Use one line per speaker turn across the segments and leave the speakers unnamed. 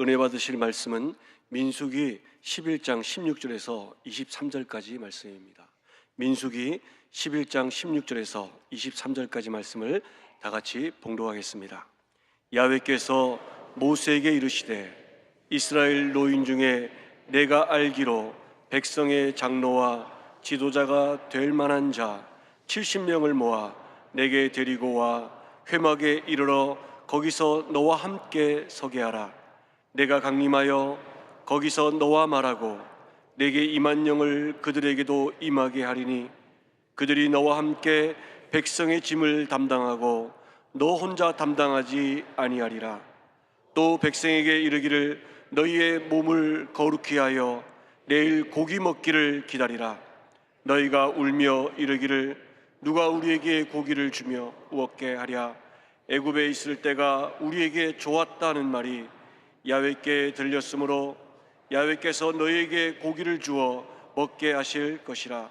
은혜 받으실 말씀은 민수기 11장 16절에서 23절까지 말씀입니다. 민수기 11장 16절에서 23절까지 말씀을 다 같이 봉독하겠습니다. 야훼께서 모세에게 이르시되 이스라엘 노인 중에 내가 알기로 백성의 장로와 지도자가 될 만한 자 70명을 모아 내게 데리고 와 회막에 이르러 거기서 너와 함께 서게 하라. 내가 강림하여 거기서 너와 말하고 내게 임한 영을 그들에게도 임하게 하리니 그들이 너와 함께 백성의 짐을 담당하고 너 혼자 담당하지 아니하리라. 또 백성에게 이르기를 너희의 몸을 거룩히 하여 내일 고기 먹기를 기다리라. 너희가 울며 이르기를 누가 우리에게 고기를 주며 먹게 하랴. 애굽에 있을 때가 우리에게 좋았다는 말이 야훼께 들렸으므로 야훼께서 너희에게 고기를 주어 먹게 하실 것이라.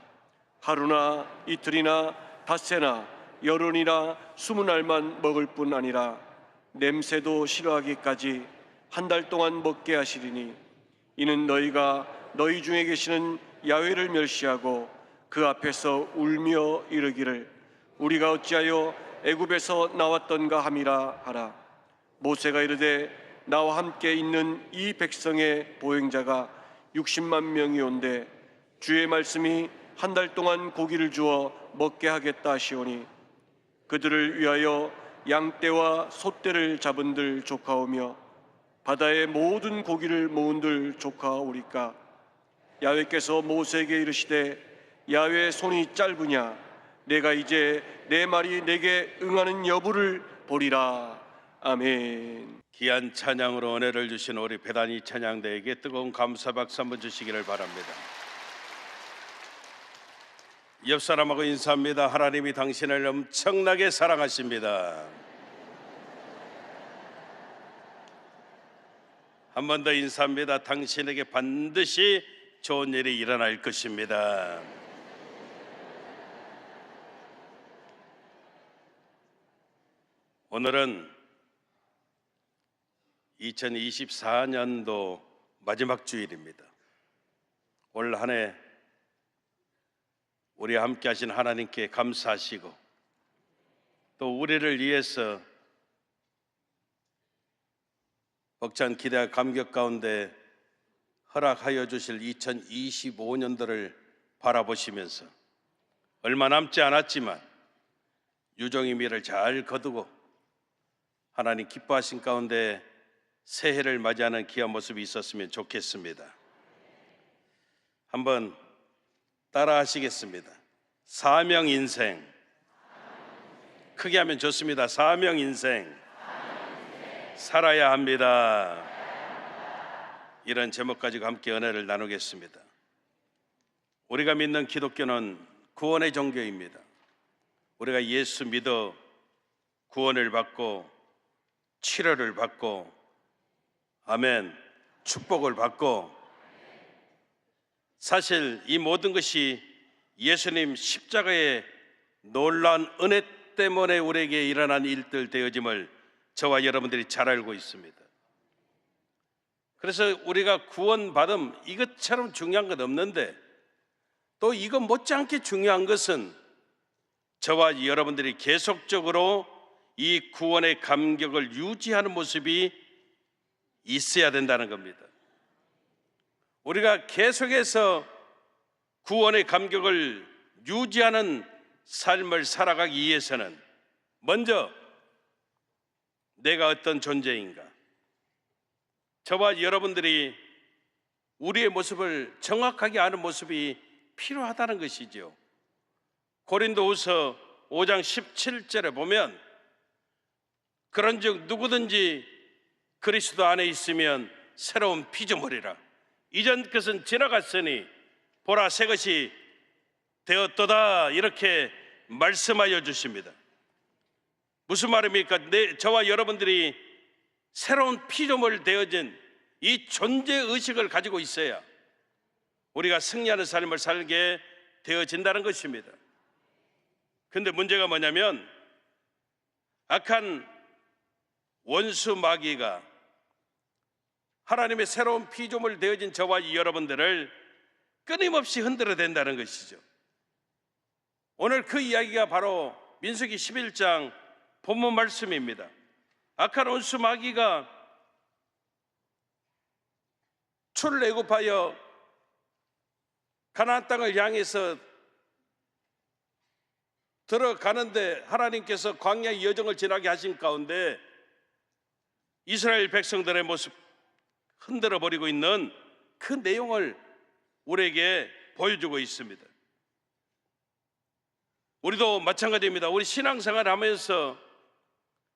하루나 이틀이나 닷새나 열흘이나 20날만 먹을 뿐 아니라 냄새도 싫어하기까지 한 달 동안 먹게 하시리니 이는 너희가 너희 중에 계시는 야훼를 멸시하고 그 앞에서 울며 이르기를 우리가 어찌하여 애굽에서 나왔던가 함이라 하라. 모세가 이르되 나와 함께 있는 이 백성의 보행자가 60만 명이온데 주의 말씀이 한 달 동안 고기를 주어 먹게 하겠다 하시오니 그들을 위하여 양떼와 소떼를 잡은들 조카오며 바다의 모든 고기를 모은들 조카오리까. 야훼께서 모세에게 이르시되 야훼의 손이 짧으냐 내가 이제 내 말이 내게 응하는 여부를 보리라. 아멘.
귀한 찬양으로 은혜를 주신 우리 배단위 찬양대에게 뜨거운 감사 박수 한번 주시기를 바랍니다. 옆 사람하고 인사합니다. 하나님이 당신을 엄청나게 사랑하십니다. 한 번 더 인사합니다. 당신에게 반드시 좋은 일이 일어날 것입니다. 오늘은 2024년도 마지막 주일입니다. 올 한 해 우리와 함께 하신 하나님께 감사하시고 또 우리를 위해서 벅찬 기대와 감격 가운데 허락하여 주실 2025년도를 바라보시면서 얼마 남지 않았지만 유종의 미를 잘 거두고 하나님 기뻐하신 가운데 새해를 맞이하는 귀한 모습이 있었으면 좋겠습니다. 한번 따라 하시겠습니다. 사명 인생. 크게 하면 좋습니다. 사명 인생. 살아야 합니다. 이런 제목 가지고 함께 은혜를 나누겠습니다. 우리가 믿는 기독교는 구원의 종교입니다. 우리가 예수 믿어 구원을 받고 치료를 받고 아멘 축복을 받고 사실 이 모든 것이 예수님 십자가의 놀라운 은혜 때문에 우리에게 일어난 일들 되어짐을 저와 여러분들이 잘 알고 있습니다. 그래서 우리가 구원받음 이것처럼 중요한 건 없는데 또 이것 못지않게 중요한 것은 저와 여러분들이 계속적으로 이 구원의 감격을 유지하는 모습이 있어야 된다는 겁니다. 우리가 계속해서 구원의 감격을 유지하는 삶을 살아가기 위해서는 먼저 내가 어떤 존재인가, 저와 여러분들이 우리의 모습을 정확하게 아는 모습이 필요하다는 것이죠. 고린도후서 5장 17절에 보면 그런즉 누구든지 그리스도 안에 있으면 새로운 피조물이라. 이전 것은 지나갔으니 보라 새 것이 되었도다. 이렇게 말씀하여 주십니다. 무슨 말입니까? 저와 여러분들이 새로운 피조물 되어진 이 존재의식을 가지고 있어야 우리가 승리하는 삶을 살게 되어진다는 것입니다. 근데 문제가 뭐냐면 악한 원수 마귀가 하나님의 새로운 피조물 되어진 저와 여러분들을 끊임없이 흔들어 댄다는 것이죠. 오늘 그 이야기가 바로 민수기 11장 본문 말씀입니다. 악한 원수 마귀가 출애굽하여 가나안 땅을 향해서 들어가는데 하나님께서 광야의 여정을 지나게 하신 가운데 이스라엘 백성들의 모습 흔들어 버리고 있는 그 내용을 우리에게 보여주고 있습니다. 우리도 마찬가지입니다. 우리 신앙생활을 하면서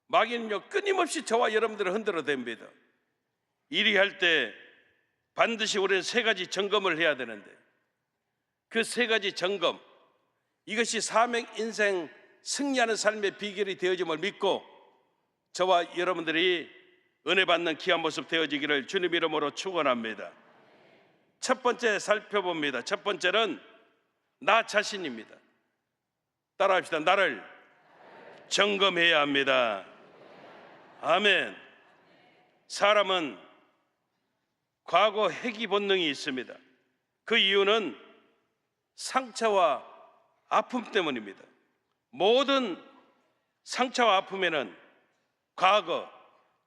마귀는요 끊임없이 저와 여러분들을 흔들어 댑니다. 일이 할 때 반드시 우리는 세 가지 점검을 해야 되는데, 그 세 가지 점검, 이것이 사명 인생 승리하는 삶의 비결이 되어짐을 믿고 저와 여러분들이 은혜 받는 귀한 모습 되어지기를 주님 이름으로 축원합니다. 첫 번째 살펴봅니다. 첫 번째는 나 자신입니다. 따라합시다. 나를 점검해야 합니다. 아멘. 사람은 과거 회귀 본능이 있습니다. 그 이유는 상처와 아픔 때문입니다. 모든 상처와 아픔에는 과거,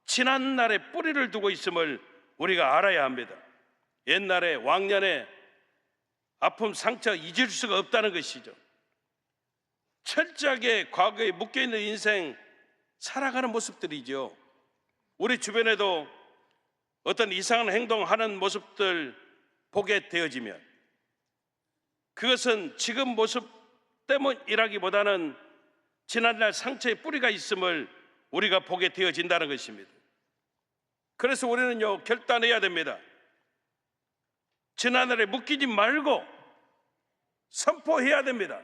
지난 날에 뿌리를 두고 있음을 우리가 알아야 합니다. 옛날에 왕년에 아픔, 상처 잊을 수가 없다는 것이죠. 철저하게 과거에 묶여있는 인생 살아가는 모습들이죠. 우리 주변에도 어떤 이상한 행동하는 모습들 보게 되어지면 그것은 지금 모습 때문이라기보다는 지난날 상처의 뿌리가 있음을 우리가 보게 되어진다는 것입니다. 그래서 우리는요 결단해야 됩니다. 지난날에 묶이지 말고 선포해야 됩니다.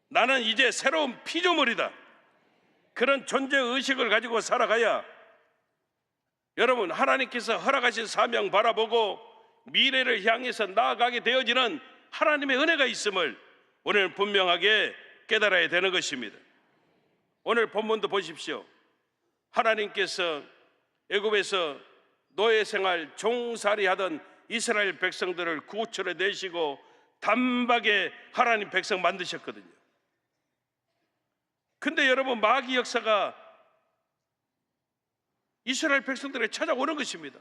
나는 이제 새로운 피조물이다. 그런 존재의식을 가지고 살아가야 여러분 하나님께서 허락하신 사명 바라보고 미래를 향해서 나아가게 되어지는 하나님의 은혜가 있음을 오늘 분명하게 깨달아야 되는 것입니다. 오늘 본문도 보십시오. 하나님께서 애굽에서 노예 생활 종살이 하던 이스라엘 백성들을 구출해 내시고 단박에 하나님 백성 만드셨거든요. 근데 여러분 마귀 역사가 이스라엘 백성들에게 찾아오는 것입니다.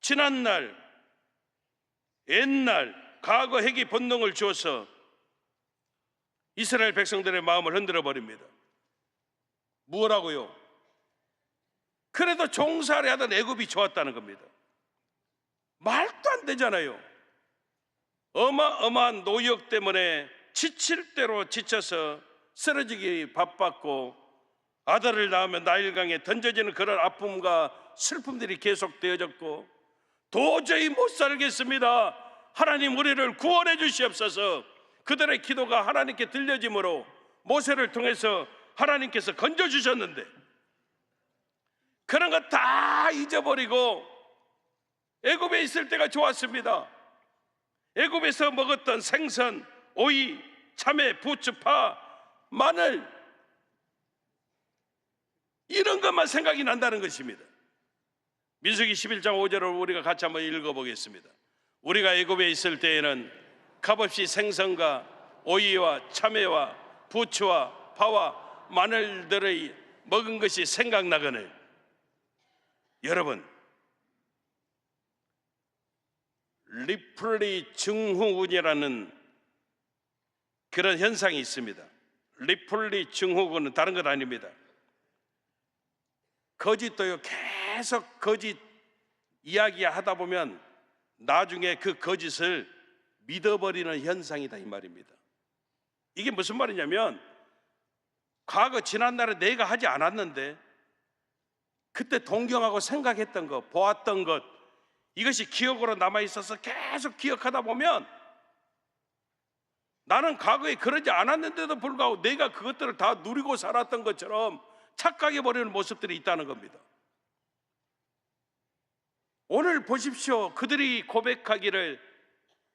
지난날, 옛날, 과거 회귀 본능을 주어서 이스라엘 백성들의 마음을 흔들어 버립니다. 뭐라고요? 그래도 종살이 하던 애굽이 좋았다는 겁니다. 말도 안 되잖아요. 어마어마한 노역 때문에 지칠 대로 지쳐서 쓰러지기 바빴고 아들을 낳으면 나일강에 던져지는 그런 아픔과 슬픔들이 계속되어졌고 도저히 못 살겠습니다. 하나님 우리를 구원해 주시옵소서. 그들의 기도가 하나님께 들려짐으로 모세를 통해서 하나님께서 건져주셨는데 그런 거 다 잊어버리고 애굽에 있을 때가 좋았습니다. 애굽에서 먹었던 생선, 오이, 참외, 부추, 파, 마늘 이런 것만 생각이 난다는 것입니다. 민수기 11장 5절을 우리가 같이 한번 읽어보겠습니다. 우리가 애굽에 있을 때에는 값없이 생선과 오이와 참외와 부추와 파와 마늘들의 먹은 것이 생각나거늘 여러분 리플리 증후군이라는 그런 현상이 있습니다. 리플리 증후군은 다른 것 아닙니다. 거짓도요 계속 거짓 이야기하다 보면 나중에 그 거짓을 믿어버리는 현상이다 이 말입니다. 이게 무슨 말이냐면 과거 지난날에 내가 하지 않았는데 그때 동경하고 생각했던 것, 보았던 것 이것이 기억으로 남아있어서 계속 기억하다 보면 나는 과거에 그러지 않았는데도 불구하고 내가 그것들을 다 누리고 살았던 것처럼 착각해 버리는 모습들이 있다는 겁니다. 오늘 보십시오. 그들이 고백하기를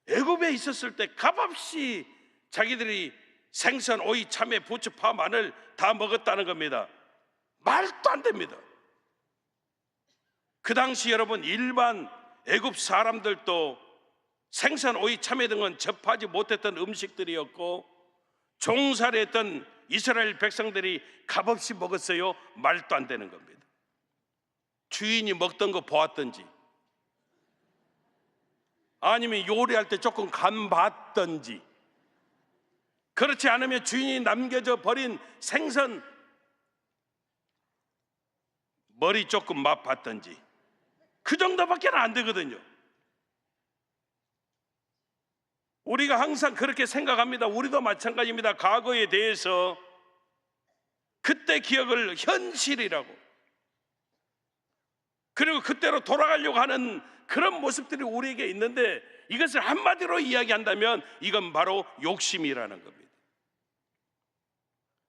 애굽에 있었을 때 값없이 자기들이 생선, 오이, 참외, 부추, 파, 마늘 다 먹었다는 겁니다. 말도 안 됩니다. 그 당시 여러분 일반 애굽 사람들도 생선, 오이, 참외 등은 접하지 못했던 음식들이었고 종살이했던 이스라엘 백성들이 값없이 먹었어요. 말도 안 되는 겁니다. 주인이 먹던 거 보았던지 아니면 요리할 때 조금 간 봤던지, 그렇지 않으면 주인이 남겨져 버린 생선 머리 조금 맛봤던지, 그 정도밖에 안 되거든요. 우리가 항상 그렇게 생각합니다. 우리도 마찬가지입니다. 과거에 대해서 그때 기억을 현실이라고, 그리고 그때로 돌아가려고 하는 그런 모습들이 우리에게 있는데, 이것을 한마디로 이야기한다면 이건 바로 욕심이라는 겁니다.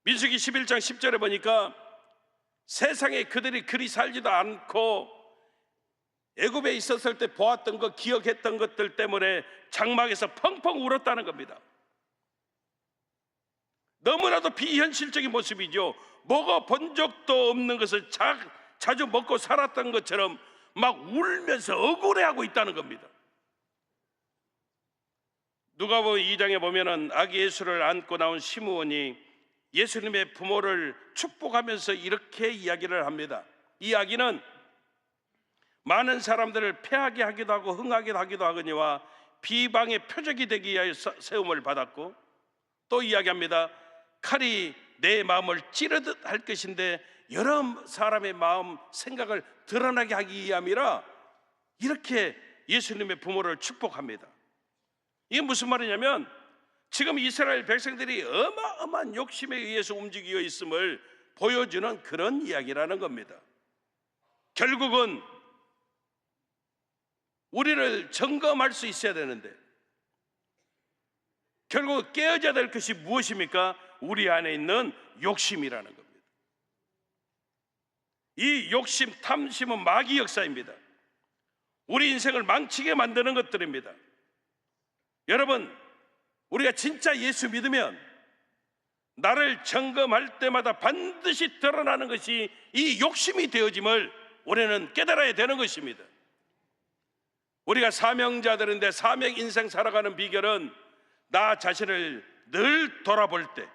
민수기 11장 10절에 보니까 세상에 그들이 그리 살지도 않고 애굽에 있었을 때 보았던 것, 기억했던 것들 때문에 장막에서 펑펑 울었다는 겁니다. 너무나도 비현실적인 모습이죠. 먹어본 적도 없는 것을 자주 먹고 살았던 것처럼 막 울면서 억울해하고 있다는 겁니다. 누가복음 2장에 보면은 아기 예수를 안고 나온 시므온이 예수님의 부모를 축복하면서 이렇게 이야기를 합니다. 이 아기는 많은 사람들을 패하게 하기도 하고 흥하게 하기도 하거니와 비방의 표적이 되기 위하여 세움을 받았고, 또 이야기합니다. 칼이 내 마음을 찌르듯 할 것인데 여러 사람의 마음 생각을 드러나게 하기 위함이라, 이렇게 예수님의 부모를 축복합니다. 이게 무슨 말이냐면 지금 이스라엘 백성들이 어마어마한 욕심에 의해서 움직여 있음을 보여주는 그런 이야기라는 겁니다. 결국은 우리를 점검할 수 있어야 되는데, 결국 깨어져야 될 것이 무엇입니까? 우리 안에 있는 욕심이라는 겁니다. 이 욕심, 탐심은 마귀 역사입니다. 우리 인생을 망치게 만드는 것들입니다. 여러분, 우리가 진짜 예수 믿으면 나를 점검할 때마다 반드시 드러나는 것이 이 욕심이 되어짐을 우리는 깨달아야 되는 것입니다. 우리가 사명자들인데 사명 인생 살아가는 비결은 나 자신을 늘 돌아볼 때,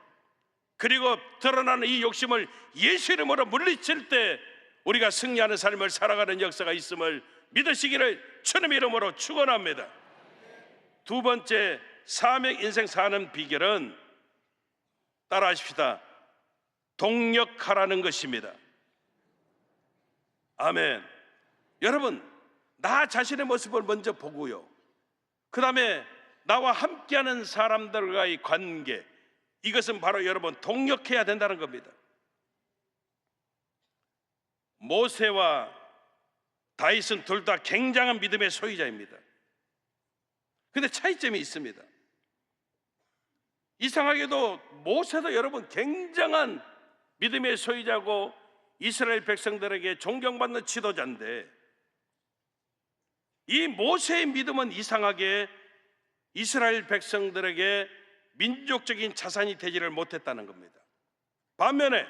그리고 드러나는 이 욕심을 예수 이름으로 물리칠 때 우리가 승리하는 삶을 살아가는 역사가 있음을 믿으시기를 주님 이름으로 축원합니다. 두 번째, 사명 인생 사는 비결은 따라하십시다. 동력하라는 것입니다. 아멘. 여러분, 나 자신의 모습을 먼저 보고요, 그 다음에 나와 함께하는 사람들과의 관계, 이것은 바로 여러분 동력해야 된다는 겁니다. 모세와 다윗은 둘 다 굉장한 믿음의 소유자입니다. 그런데 차이점이 있습니다. 이상하게도 모세도 여러분 굉장한 믿음의 소유자고 이스라엘 백성들에게 존경받는 지도자인데, 이 모세의 믿음은 이상하게 이스라엘 백성들에게 민족적인 자산이 되지를 못했다는 겁니다. 반면에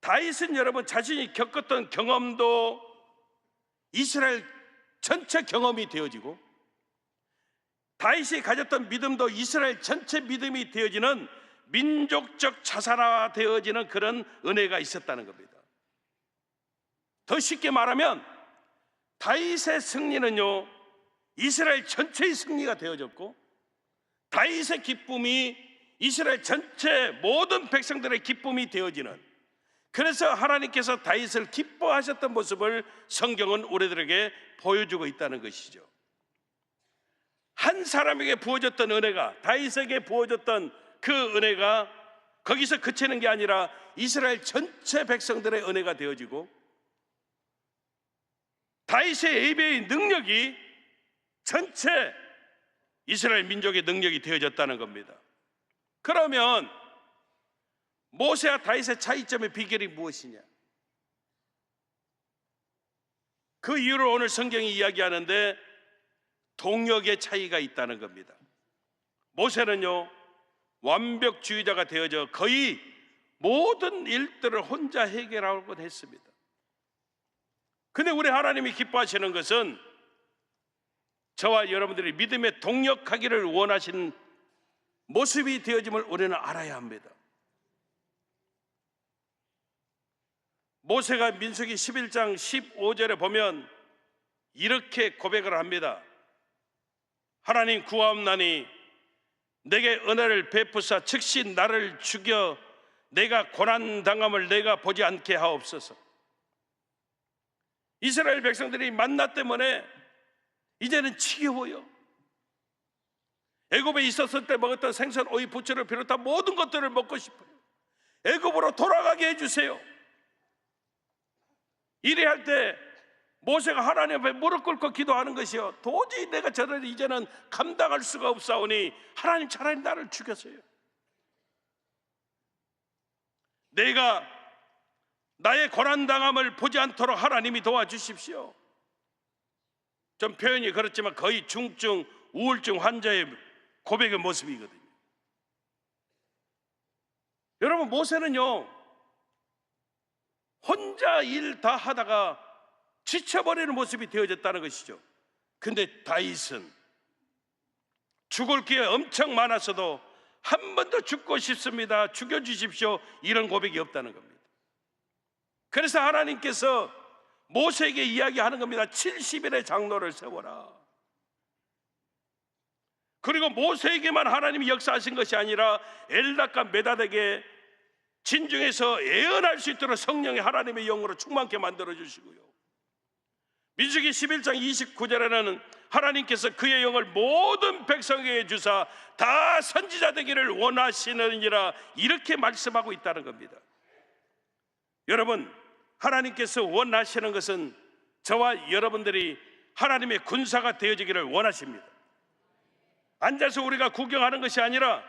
다윗은 여러분 자신이 겪었던 경험도 이스라엘 전체 경험이 되어지고, 다윗이 가졌던 믿음도 이스라엘 전체 믿음이 되어지는 민족적 자산화 되어지는 그런 은혜가 있었다는 겁니다. 더 쉽게 말하면 다윗의 승리는요, 이스라엘 전체의 승리가 되어졌고, 다윗의 기쁨이 이스라엘 전체 모든 백성들의 기쁨이 되어지는, 그래서 하나님께서 다윗을 기뻐하셨던 모습을 성경은 우리들에게 보여주고 있다는 것이죠. 한 사람에게 부어졌던 은혜가, 다윗에게 부어졌던 그 은혜가 거기서 그치는 게 아니라 이스라엘 전체 백성들의 은혜가 되어지고, 다윗의 예배의 능력이 전체 이스라엘 민족의 능력이 되어졌다는 겁니다. 그러면 모세와 다윗의 차이점의 비결이 무엇이냐? 그 이유를 오늘 성경이 이야기하는데 동력의 차이가 있다는 겁니다. 모세는요, 완벽주의자가 되어져 거의 모든 일들을 혼자 해결하곤 했습니다. 근데 우리 하나님이 기뻐하시는 것은 저와 여러분들이 믿음에 동력하기를 원하신 모습이 되어짐을 우리는 알아야 합니다. 모세가 민수기 11장 15절에 보면 이렇게 고백을 합니다. 하나님 구하옵나니 내게 은혜를 베푸사 즉시 나를 죽여 내가 고난당함을 내가 보지 않게 하옵소서. 이스라엘 백성들이 만나 때문에 이제는 지겨워요. 애굽에 있었을 때 먹었던 생선, 오이, 부추를 비롯한 모든 것들을 먹고 싶어요. 애굽으로 돌아가게 해주세요. 이래 할 때 모세가 하나님 앞에 무릎 꿇고 기도하는 것이요, 도저히 내가 저를 이제는 감당할 수가 없사오니 하나님 차라리 나를 죽여서요, 내가 나의 고난당함을 보지 않도록 하나님이 도와주십시오. 좀 표현이 그렇지만 거의 중증 우울증 환자의 고백의 모습이거든요. 여러분, 모세는요 혼자 일 다 하다가 지쳐버리는 모습이 되어졌다는 것이죠. 근데 다윗은 죽을 기회 엄청 많았어도 한 번 더 죽고 싶습니다, 죽여주십시오, 이런 고백이 없다는 겁니다. 그래서 하나님께서 모세에게 이야기하는 겁니다. 70일의 장로를 세워라. 그리고 모세에게만 하나님이 역사하신 것이 아니라 엘닷과 메닷에게 진중에서 예언할 수 있도록 성령의 하나님의 영으로 충만케 만들어 주시고요, 민수기 11장 29절에는 하나님께서 그의 영을 모든 백성에게 주사 다 선지자 되기를 원하시느니라, 이렇게 말씀하고 있다는 겁니다. 여러분, 하나님께서 원하시는 것은 저와 여러분들이 하나님의 군사가 되어지기를 원하십니다. 앉아서 우리가 구경하는 것이 아니라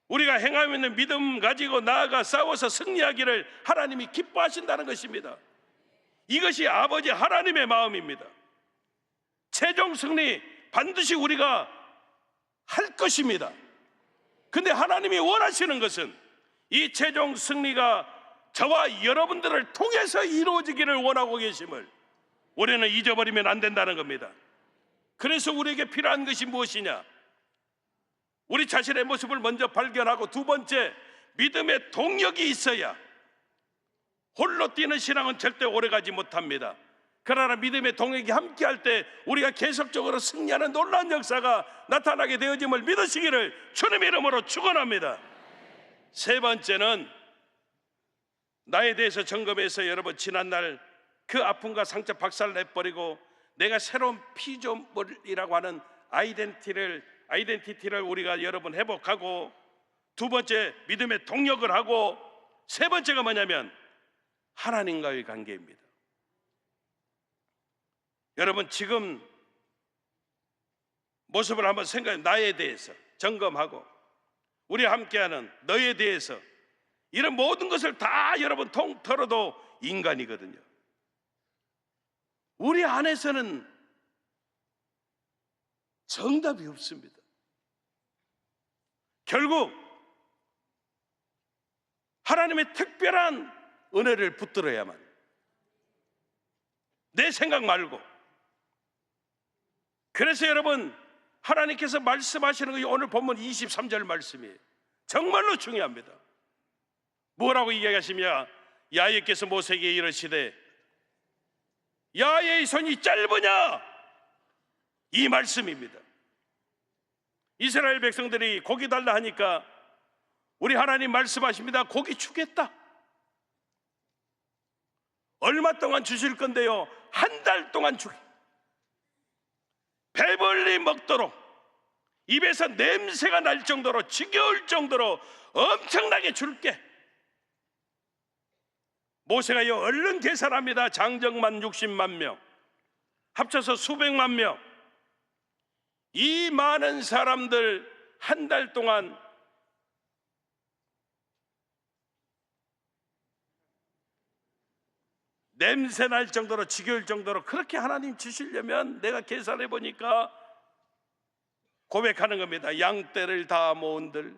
우리가 행하고 있는 믿음 가지고 나아가 싸워서 승리하기를 하나님이 기뻐하신다는 것입니다. 이것이 아버지 하나님의 마음입니다. 최종 승리 반드시 우리가 할 것입니다. 근데 하나님이 원하시는 것은 이 최종 승리가 저와 여러분들을 통해서 이루어지기를 원하고 계심을 우리는 잊어버리면 안 된다는 겁니다. 그래서 우리에게 필요한 것이 무엇이냐? 우리 자신의 모습을 먼저 발견하고, 두 번째, 믿음의 동력이 있어야. 홀로 뛰는 신앙은 절대 오래가지 못합니다. 그러나 믿음의 동력이 함께할 때 우리가 계속적으로 승리하는 놀라운 역사가 나타나게 되어짐을 믿으시기를 주님의 이름으로 축원합니다. 세 번째는 나에 대해서 점검해서, 여러분, 지난날 그 아픔과 상처 박살내버리고 내가 새로운 피조물이라고 하는 아이덴티티를 우리가 여러분 회복하고, 두 번째 믿음의 동력을 하고, 세 번째가 뭐냐면 하나님과의 관계입니다. 여러분, 지금 모습을 한번 생각해, 나에 대해서 점검하고 우리 함께하는 너에 대해서, 이런 모든 것을 다 여러분 통틀어도 인간이거든요. 우리 안에서는 정답이 없습니다. 결국 하나님의 특별한 은혜를 붙들어야만, 내 생각 말고. 그래서 여러분, 하나님께서 말씀하시는 것이 오늘 본문 23절 말씀이에요. 정말로 중요합니다. 뭐라고 이야기하시며, 야훼께서 모세에게 이르시되 야훼의 손이 짧으냐, 이 말씀입니다. 이스라엘 백성들이 고기 달라 하니까 우리 하나님 말씀하십니다. 고기 주겠다. 얼마 동안 주실 건데요? 한 달 동안 주게. 배불리 먹도록, 입에서 냄새가 날 정도로, 지겨울 정도로 엄청나게 줄게. 모세가요 얼른 계산합니다. 장정만 60만 명, 합쳐서 수백만 명, 이 많은 사람들 한 달 동안 냄새 날 정도로, 지겨울 정도로 그렇게 하나님 주시려면, 내가 계산해 보니까 고백하는 겁니다. 양떼를 다 모은들,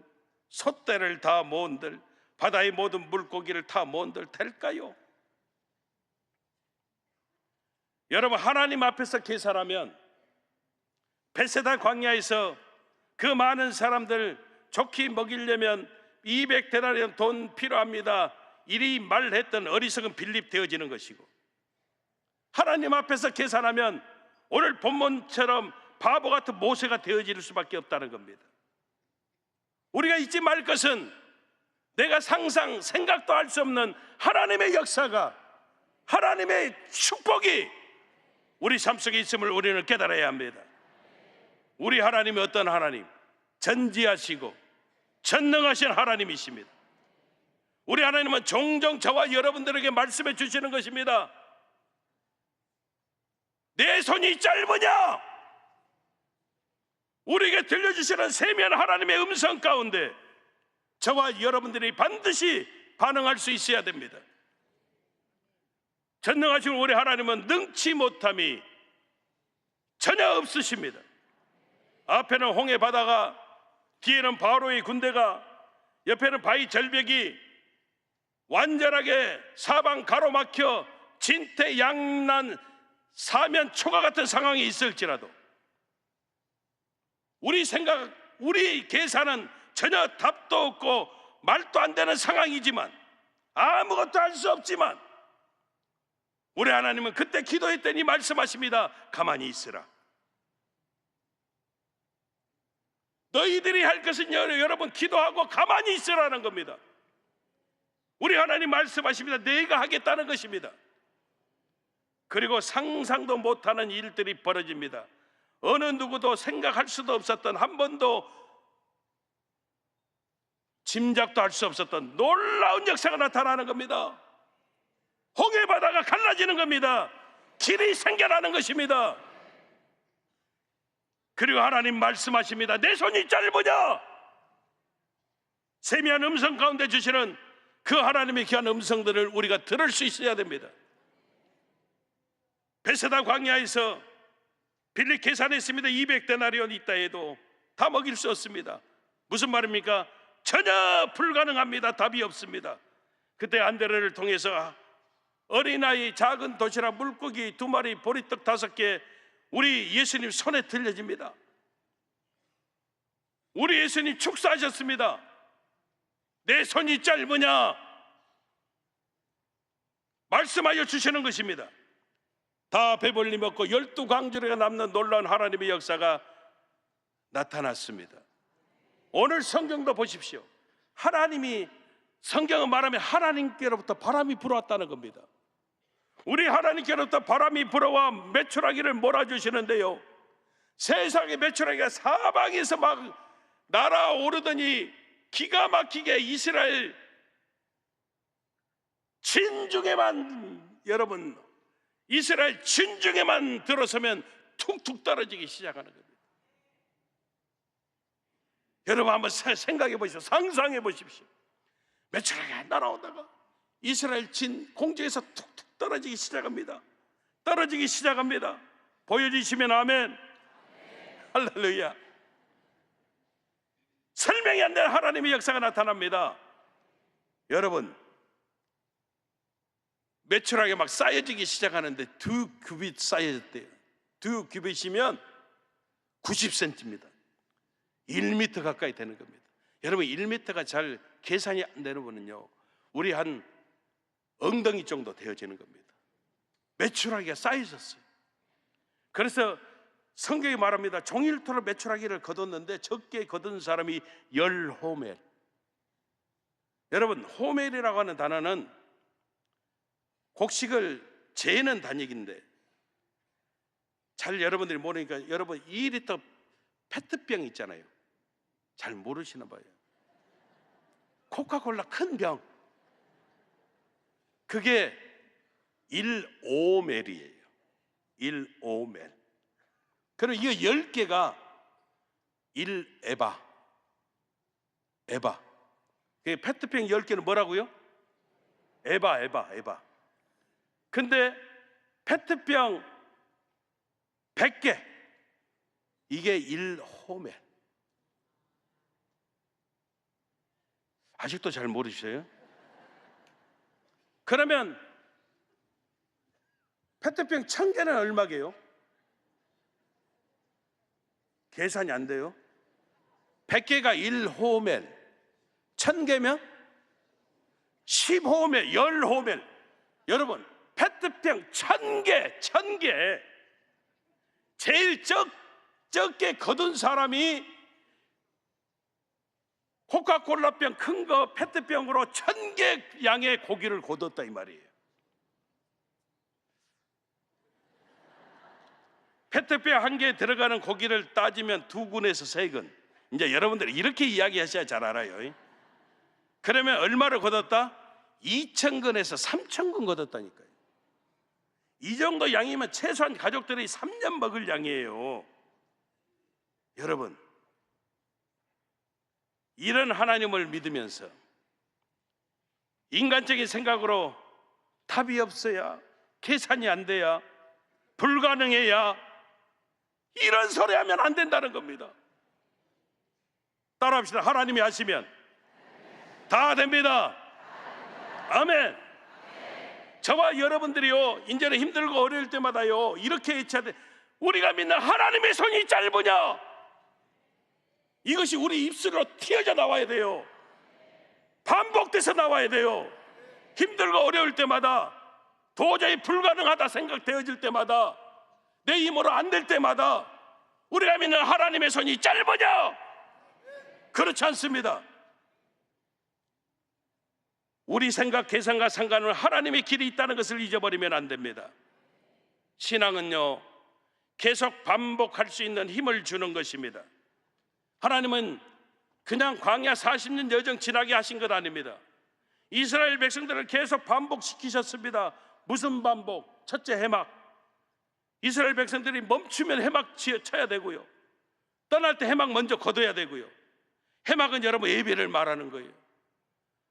소떼를 다 모은들, 바다의 모든 물고기를 다 모은들 될까요? 여러분, 하나님 앞에서 계산하면 베세다 광야에서 그 많은 사람들 좋게 먹이려면 200데나리온 돈 필요합니다. 이리 말했던 어리석은 빌립 되어지는 것이고, 하나님 앞에서 계산하면 오늘 본문처럼 바보 같은 모세가 되어질 수밖에 없다는 겁니다. 우리가 잊지 말 것은 내가 상상 생각도 할 수 없는 하나님의 역사가, 하나님의 축복이 우리 삶 속에 있음을 우리는 깨달아야 합니다. 우리 하나님이 어떤 하나님? 전지하시고 전능하신 하나님이십니다. 우리 하나님은 종종 저와 여러분들에게 말씀해 주시는 것입니다. 내 손이 짧으냐? 우리에게 들려주시는 세미한 하나님의 음성 가운데 저와 여러분들이 반드시 반응할 수 있어야 됩니다. 전능하신 우리 하나님은 능치 못함이 전혀 없으십니다. 앞에는 홍해 바다가, 뒤에는 바로의 군대가, 옆에는 바위 절벽이 완전하게 사방 가로막혀 진퇴양난 사면 초과 같은 상황이 있을지라도 우리 생각, 우리 계산은 전혀 답도 없고 말도 안 되는 상황이지만, 아무것도 할 수 없지만, 우리 하나님은 그때 기도했더니 말씀하십니다. 가만히 있으라. 너희들이 할 것은 여러분 기도하고 가만히 있으라는 겁니다. 우리 하나님 말씀하십니다. 내가 하겠다는 것입니다. 그리고 상상도 못하는 일들이 벌어집니다. 어느 누구도 생각할 수도 없었던, 한 번도 짐작도 할 수 없었던 놀라운 역사가 나타나는 겁니다. 홍해 바다가 갈라지는 겁니다. 길이 생겨나는 것입니다. 그리고 하나님 말씀하십니다. 내 손이 짧으냐? 세미한 음성 가운데 주시는 그 하나님의 귀한 음성들을 우리가 들을 수 있어야 됩니다. 베세다 광야에서 빌립 계산했습니다. 200데나리온 있다 해도 다 먹일 수 없습니다. 무슨 말입니까? 전혀 불가능합니다. 답이 없습니다. 그때 안드레를 통해서 어린아이 작은 도시락 물고기 2마리, 보리떡 5개 우리 예수님 손에 들려집니다. 우리 예수님 축사하셨습니다. 내 손이 짧으냐? 말씀하여 주시는 것입니다. 다 배불리 먹고 12광주리가 남는 놀라운 하나님의 역사가 나타났습니다. 오늘 성경도 보십시오. 하나님이, 성경은 말하면 하나님께로부터 바람이 불어왔다는 겁니다. 우리 하나님께로부터 바람이 불어와 메추라기를 몰아주시는데요, 세상의 메추라기가 사방에서 막 날아오르더니 기가 막히게 이스라엘 진중에만, 여러분 이스라엘 진중에만 들어서면 툭툭 떨어지기 시작하는 겁니다. 여러분 한번 생각해 보십시오. 상상해 보십시오. 메추라기가 날아오다가 이스라엘 진 공중에서 툭툭 떨어지기 시작합니다. 떨어지기 시작합니다. 보여주시면 아멘. 할렐루야. 설명이 안 되는 하나님의 역사가 나타납니다. 여러분, 메추라기가 막 쌓여지기 시작하는데 2규빗 쌓여졌대요. 2규빗이면 90cm입니다. 1m 가까이 되는 겁니다. 여러분 1m가 잘 계산이 안 되는 분은요, 우리 한 엉덩이 정도 되어지는 겁니다. 메추라기가 쌓여졌어요. 그래서 성경이 말합니다. 종일토록 메추라기를 거뒀는데 적게 거둔 사람이 10호멜. 여러분 호멜이라고 하는 단어는 곡식을 재는 단위인데, 잘 여러분들이 모르니까, 여러분 2리터 페트병 있잖아요. 잘 모르시나 봐요. 코카콜라 큰 병, 그게 1오멜이에요. 1오멜. 그럼 이거 10개가 1에바. 에바. 그 페트병 10개는 뭐라고요? 에바. 근데 페트병 100개, 이게 1호멜. 아직도 잘 모르시어요? 그러면 페트병 1000개는 얼마게요? 계산이 안 돼요. 100개가 1호멜, 1000개면 10호멜, 10호멜. 여러분, 페트병 1000개. 제일 적게 거둔 사람이 코카콜라병 큰 거 페트병으로 1000개 양의 고기를 거뒀다 이 말이에요. 페트병 한 개에 들어가는 고기를 따지면 2근에서 3근. 이제 여러분들이 이렇게 이야기하셔야 잘 알아요. 그러면 얼마를 거뒀다? 2000근에서 3000근 거뒀다니까요. 이 정도 양이면 최소한 가족들이 3년 먹을 양이에요. 여러분, 이런 하나님을 믿으면서 인간적인 생각으로 답이 없어야, 계산이 안 돼야, 불가능해야, 이런 소리 하면 안 된다는 겁니다. 따라합시다. 하나님이 하시면 다 됩니다. 아멘. 저와 여러분들이요, 이제는 힘들고 어려울 때마다요, 이렇게 외쳐야 돼. 우리가 믿는 하나님의 손이 짧으냐? 이것이 우리 입술로 튀어져 나와야 돼요. 반복돼서 나와야 돼요. 힘들고 어려울 때마다, 도저히 불가능하다 생각되어질 때마다, 내 힘으로 안 될 때마다 우리가 믿는 하나님의 손이 짧으냐? 그렇지 않습니다. 우리 생각 계산과 상관은 하나님의 길이 있다는 것을 잊어버리면 안 됩니다. 신앙은요, 계속 반복할 수 있는 힘을 주는 것입니다. 하나님은 그냥 광야 40년 여정 지나게 하신 것 아닙니다. 이스라엘 백성들을 계속 반복시키셨습니다. 무슨 반복? 첫째, 해막. 이스라엘 백성들이 멈추면 해막 쳐야 되고요, 떠날 때 해막 먼저 거둬야 되고요. 해막은 여러분 예배를 말하는 거예요.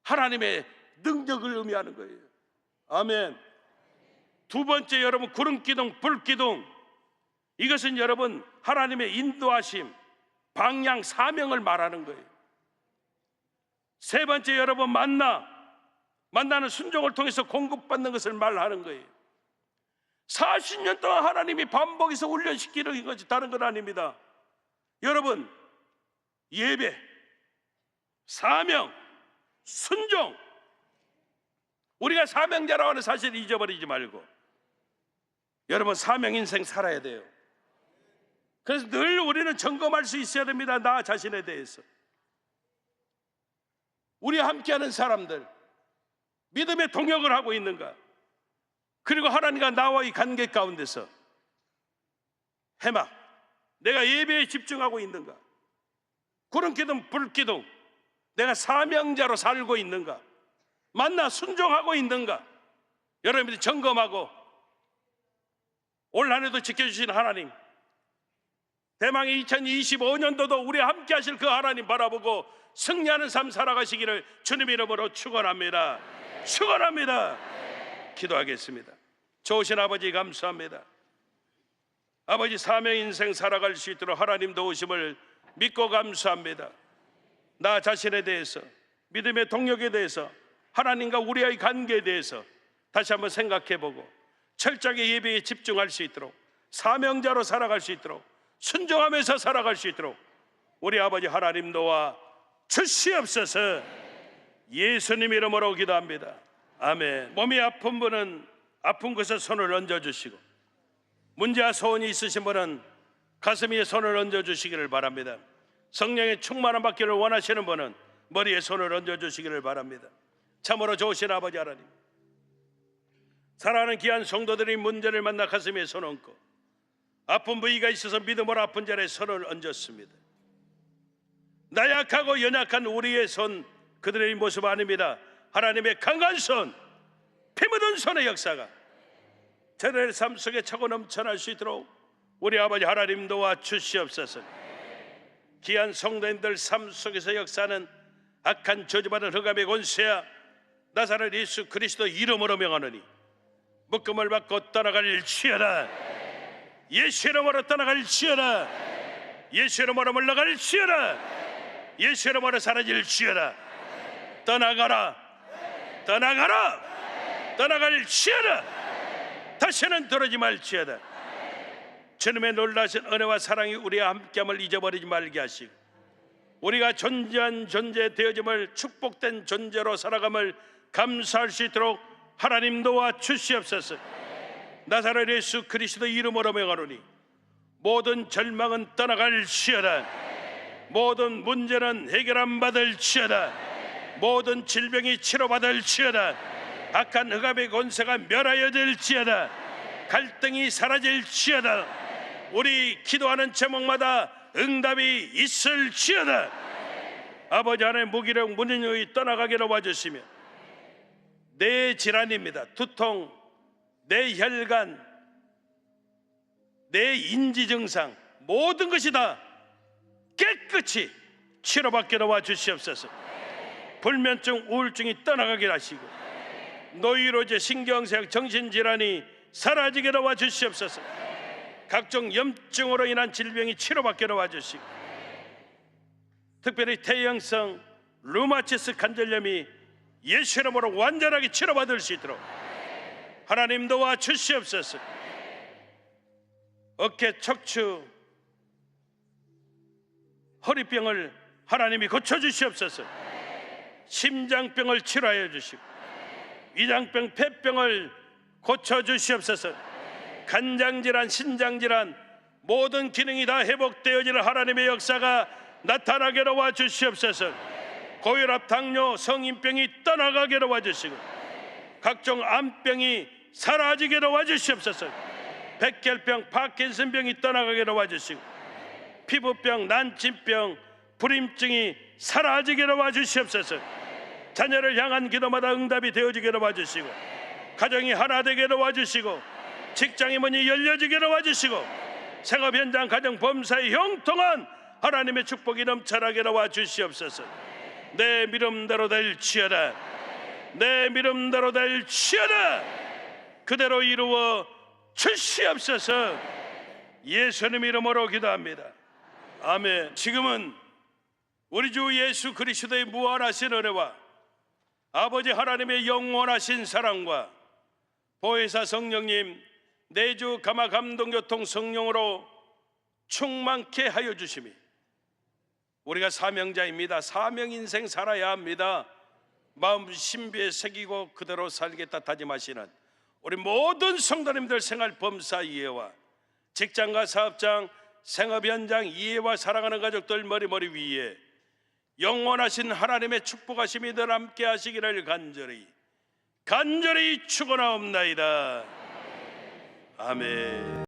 하나님의 능력을 의미하는 거예요. 아멘. 두 번째, 여러분 구름기둥, 불기둥. 이것은 여러분 하나님의 인도하심, 방향, 사명을 말하는 거예요. 세 번째, 여러분 만나는 순종을 통해서 공급받는 것을 말하는 거예요. 40년 동안 하나님이 반복해서 훈련시키는 것이 다른 건 아닙니다. 여러분, 예배, 사명, 순종. 우리가 사명자라고 하는 사실을 잊어버리지 말고, 여러분 사명 인생 살아야 돼요. 그래서 늘 우리는 점검할 수 있어야 됩니다. 나 자신에 대해서. 우리와 함께하는 사람들, 믿음의 동역을 하고 있는가? 그리고 하나님과 나와의 관계 가운데서 해막, 내가 예배에 집중하고 있는가? 구름기둥, 불기둥, 내가 사명자로 살고 있는가? 만나 순종하고 있는가? 여러분들이 점검하고, 올 한 해도 지켜주신 하나님, 대망의 2025년도도 우리와 함께 하실 그 하나님 바라보고 승리하는 삶 살아가시기를 주님의 이름으로 축원합니다. 축원합니다. 기도하겠습니다. 좋으신 아버지 감사합니다. 아버지, 사명 인생 살아갈 수 있도록 하나님 도우심을 믿고 감사합니다. 나 자신에 대해서, 믿음의 동력에 대해서, 하나님과 우리의 관계에 대해서 다시 한번 생각해보고 철저하게 예배에 집중할 수 있도록, 사명자로 살아갈 수 있도록, 순종하면서 살아갈 수 있도록 우리 아버지 하나님 도와 주시옵소서. 예수님 이름으로 기도합니다. 아멘. 몸이 아픈 분은 아픈 곳에 손을 얹어주시고, 문제와 소원이 있으신 분은 가슴 위에 손을 얹어주시기를 바랍니다. 성령의 충만함 받기를 원하시는 분은 머리에 손을 얹어주시기를 바랍니다. 참으로 좋으신 아버지 하나님, 사랑하는 귀한 성도들이 문제를 만나 가슴 위에 손을 얹고 아픈 부위가 있어서 믿음으로 아픈 자리에 손을 얹었습니다. 나약하고 연약한 우리의 손, 그들의 모습 아닙니다. 하나님의 강한 손, 피 묻은 손의 역사가 저들의 삶 속에 차고 넘쳐날 수 있도록 우리 아버지 하나님 도와 주시옵소서. 귀한 성도님들 삶 속에서 역사하는 악한 저주받은 흑암의 권세야 나사렛 예수 그리스도 이름으로 명하노니 묶음을 받고 떠나갈지어다. 예수 이름으로 떠나갈지어다. 예수 이름으로 물러갈지어다. 예수 이름으로 사라질지어다. 떠나가라, 떠나가라, 떠나갈지어다. 다시는 들어지 말지어다. 주님의 놀라신 은혜와 사랑이 우리와 함께함을 잊어버리지 말게 하시고, 우리가 존재한 존재 되어짐을 축복된 존재로 살아감을 감사할 수 있도록 하나님 도와주시옵소서. 나사렛 예수 그리스도 이름으로 명하노니 모든 절망은 떠나갈지어다. 모든 문제는 해결함 받을지어다. 모든 질병이 치료받을지어다. 악한 흑암의 권세가 멸하여질지어다. 갈등이 사라질지어다. 우리 기도하는 제목마다 응답이 있을지어다. 아버지 하나님, 무기력 무능력이 떠나가게 도와주시며 내 질환입니다. 두통, 내 혈관, 내 인지 증상, 모든 것이 다 깨끗이 치료받게 도와주시옵소서. 불면증, 우울증이 떠나가게 하시고 노이로제, 신경쇠약, 정신질환이 사라지게 도와주시옵소서. 각종 염증으로 인한 질병이 치료받게 도와주시고, 특별히 태형성 류마티스 관절염이 예수 이름으로 완전하게 치료받을 수 있도록 하나님 도와주시옵소서. 어깨, 척추, 허리병을 하나님이 고쳐주시옵소서. 심장병을 치료하여 주시고 위장병, 폐병을 고쳐주시옵소서. 간장질환, 신장질환 모든 기능이 다 회복되어지는 하나님의 역사가 나타나게 도와주시옵소서. 고혈압, 당뇨, 성인병이 떠나가게 도와주시고 각종 암병이 사라지게 도와주시옵소서. 백혈병, 파킨슨병이 떠나가게 도와주시고 피부병, 난치병, 불임증이 사라지게 도와주시옵소서. 자녀를 향한 기도마다 응답이 되어지게 도와주시고 가정이 하나 되게 도와주시고 직장의 문이 열려지게 도와주시고 생업 현장, 가정, 범사에 형통한 하나님의 축복이 넘쳐나게 도와주시옵소서. 내 믿음대로 될지어다. 내 믿음대로 될지어다. 그대로 이루어 주시옵소서. 예수님 이름으로 기도합니다. 아멘. 지금은 우리 주 예수 그리스도의 무한하신 은혜와 아버지 하나님의 영원하신 사랑과 보혜사 성령님, 내주 감화 감동 교통 성령으로 충만케 하여 주심이, 우리가 사명자입니다. 사명 인생 살아야 합니다. 마음 신비에 새기고 그대로 살겠다 다짐하시는 우리 모든 성도님들 생활 범사 이해와 직장과 사업장, 생업 현장 이해와 사랑하는 가족들 머리머리 위에 영원하신 하나님의 축복하심이 늘 함께 하시기를 간절히 축원하옵나이다. 아멘.